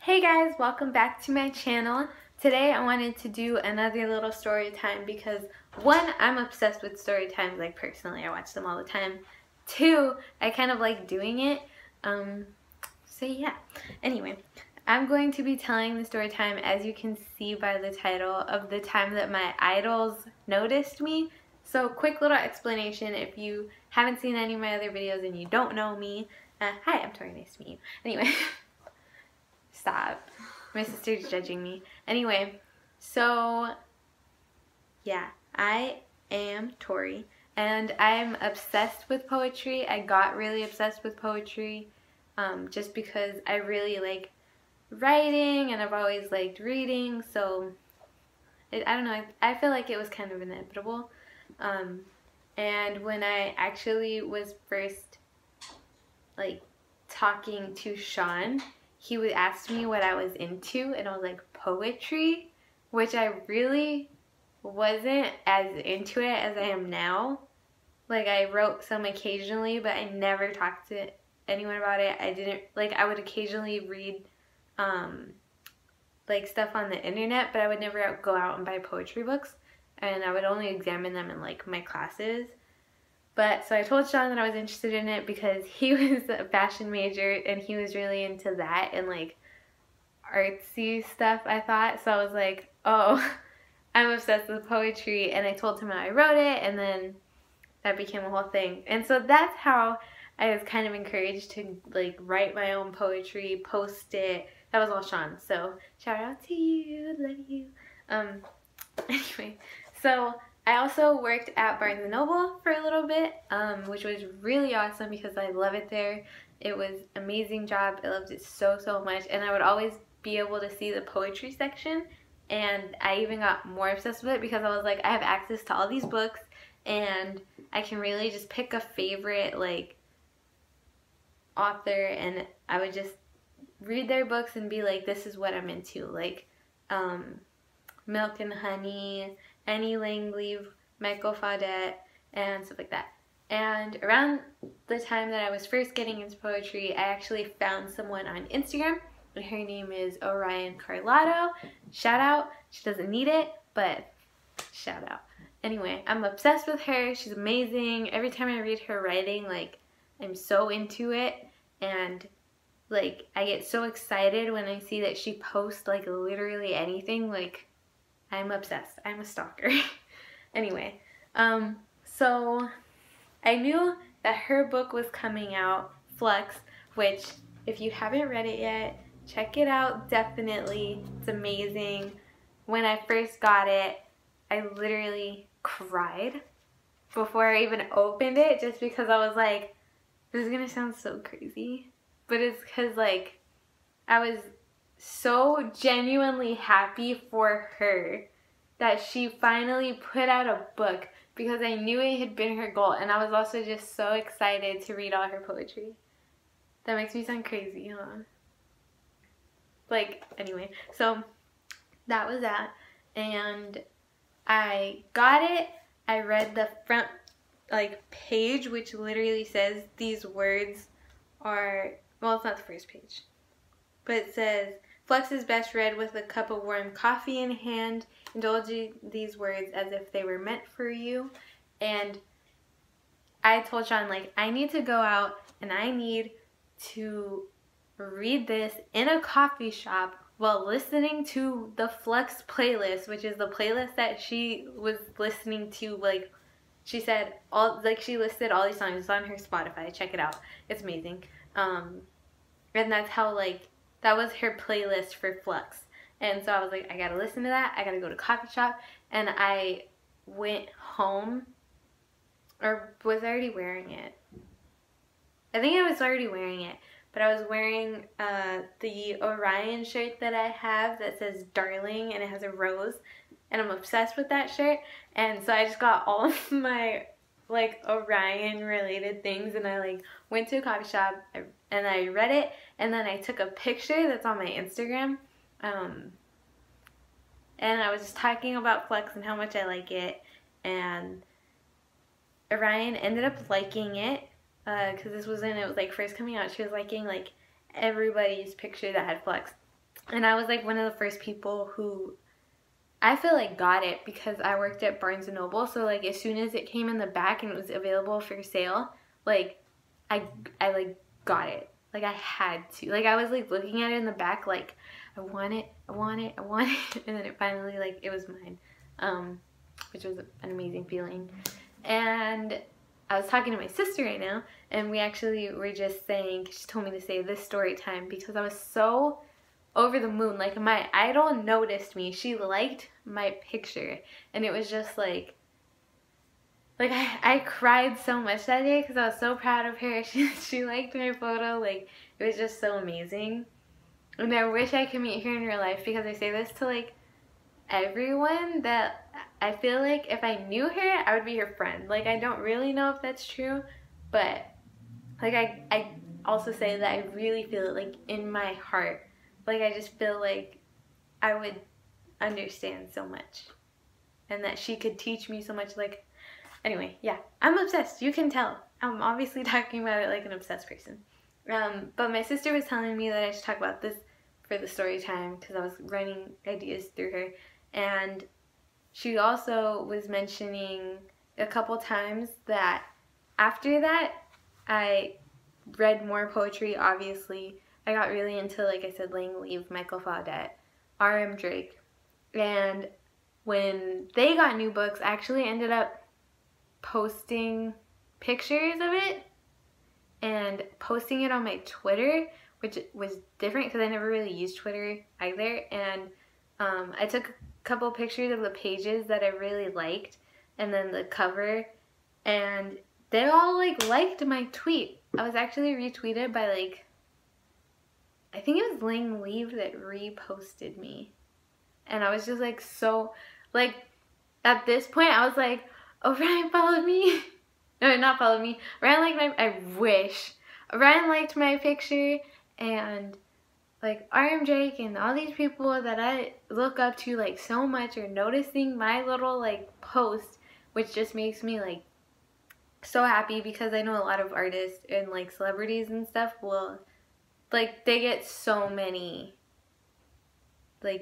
Hey guys, welcome back to my channel. Today I wanted to do another little story time because one, I'm obsessed with story times, like personally I watch them all the time. Two, I kind of like doing it. So yeah. Anyway, I'm going to be telling the story time, as you can see by the title, of the time that my idols noticed me. So quick little explanation if you haven't seen any of my other videos and you don't know me. Hi, I'm Tori, nice to meet you. Anyway. Stop. My sister's judging me. Anyway, so yeah, I am Tori and I'm obsessed with poetry. I got really obsessed with poetry just because I really like writing and I've always liked reading, so I don't know, I feel like it was kind of inevitable. And when I actually was first like talking to Sean, he would ask me what I was into, and I was like, poetry, which I really wasn't as into it as I am now. Like, I wrote some occasionally, but I never talked to anyone about it. I didn't, like, I would occasionally read, like, stuff on the internet, but I would never go out and buy poetry books, and I would only examine them in, like, my classes. But, so I told Sean that I was interested in it because he was a fashion major and he was really into that and like artsy stuff, I thought. So I was like, oh, I'm obsessed with poetry, and I told him how I wrote it, and then that became a whole thing. And so that's how I was kind of encouraged to like write my own poetry, post it. That was all Sean. So shout out to you, love you. Anyway, so I also worked at Barnes & Noble for a little bit, which was really awesome because I love it there. It was an amazing job. I loved it so, so much. And I would always be able to see the poetry section. And I even got more obsessed with it because I was like, I have access to all these books and I can really just pick a favorite like author, and I would just read their books and be like, this is what I'm into. Like, Milk and Honey, Annie Langley, Michael Faudet, and stuff like that. And around the time that I was first getting into poetry, I actually found someone on Instagram, and her name is Orion Carlotto. Shout out. She doesn't need it, but shout out. Anyway, I'm obsessed with her. She's amazing. Every time I read her writing, like, I'm so into it, and like, I get so excited when I see that she posts like literally anything. Like, I'm obsessed. I'm a stalker. Anyway, so I knew that her book was coming out, Flux, which if you haven't read it yet, check it out, definitely. It's amazing. When I first got it, I literally cried before I even opened it, just because I was like, this is gonna sound so crazy, but it's because like I was so genuinely happy for her that she finally put out a book, because I knew it had been her goal, and I was also just so excited to read all her poetry. That makes me sound crazy, huh? Like, anyway, so that was that, and I got it. I read the front like page, which literally says these words are, well, it's not the first page, but it says, Flux is best read with a cup of warm coffee in hand. Indulge these words as if they were meant for you. And I told Sean, like, I need to go out and I need to read this in a coffee shop while listening to the Flux playlist, which is the playlist that she was listening to. Like, she said, she listed all these songs. It's on her Spotify. Check it out. It's amazing. And that's how, like, that was her playlist for Flux. And so I was like, I gotta listen to that. I gotta go to coffee shop. And I went home, or was I already wearing it? I think I was already wearing it. But I was wearing the Orion shirt that I have that says Darling, and it has a rose. And I'm obsessed with that shirt. And so I just got all of my like Orion related things, and I like went to a coffee shop and I read it, and then I took a picture that's on my Instagram, and I was just talking about Flux and how much I like it, and Orion ended up liking it because this was when it was like first coming out. She was liking like everybody's picture that had Flux, And I was like one of the first people who I feel like got it because I worked at Barnes & Noble. So like as soon as it came in the back and it was available for sale, like I like got it. Like I had to. Like I was like looking at it in the back like I want it, I want it, I want it. And then it finally like it was mine. Which was an amazing feeling. And I was talking to my sister right now, and we actually were just saying, she told me to say this story time because I was so over the moon. Like my idol noticed me. She liked my picture, and it was just like I cried so much that day because I was so proud of her. She liked my photo. Like it was just so amazing. And I wish I could meet her in real life because I say this to like everyone that I feel like if I knew her, I would be her friend. Like I don't really know if that's true, but like I also say that I really feel it like in my heart. Like I just feel like I would understand so much and that she could teach me so much. Like anyway, yeah, I'm obsessed. You can tell. I'm obviously talking about it like an obsessed person. But my sister was telling me that I should talk about this for the story time because I was running ideas through her. And she also was mentioning a couple times that after that, I read more poetry, obviously. I got really into, like I said, Lang Leave, Michael Faudet, R.M. Drake. And when they got new books, I actually ended up posting pictures of it and posting it on my Twitter, which was different because I never really used Twitter either. And I took a couple pictures of the pages that I really liked and then the cover, and they all liked my tweet. I was actually retweeted by I think it was Lang Leave that reposted me. And I was just so at this point I was like, oh, Ryan followed me. No, not followed me. Ryan liked I wish. Ryan liked my picture, and R.M. Drake and all these people that I look up to so much are noticing my little post, which just makes me so happy because I know a lot of artists and celebrities and stuff will they get so many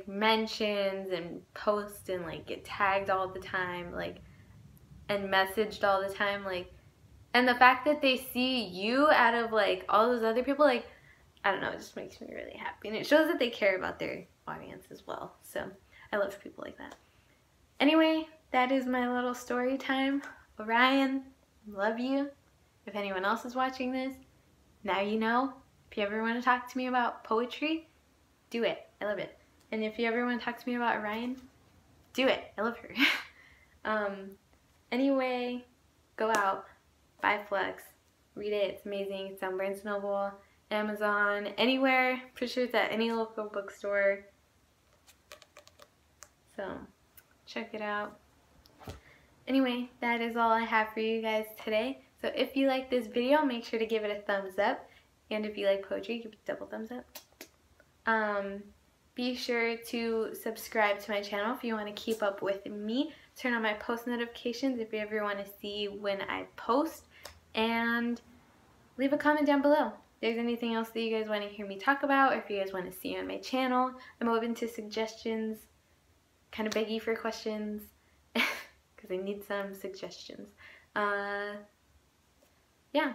mentions and posts and get tagged all the time and messaged all the time and the fact that they see you out of all those other people I don't know, it just makes me really happy. And it shows that they care about their audience as well. So I love people like that. Anyway, that is my little story time. Orion, love you. If anyone else is watching this, now you know. If you ever want to talk to me about poetry, do it. I love it. And if you ever want to talk to me about Orion, do it. I love her. Anyway, go out, buy Flux, read it. It's amazing. It's on Barnes & Noble, Amazon, anywhere. Pretty sure it's at any local bookstore. So check it out. Anyway, that is all I have for you guys today. So if you like this video, make sure to give it a thumbs up. And if you like poetry, give it a double thumbs up. Be sure to subscribe to my channel if you want to keep up with me. Turn on my post notifications if you ever want to see when I post. And leave a comment down below. If there's anything else that you guys want to hear me talk about, or if you guys want to see on my channel, I'm open to suggestions. Kind of beggy for questions because I need some suggestions. Yeah,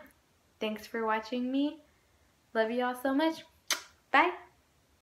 thanks for watching me. Love you all so much. Bye.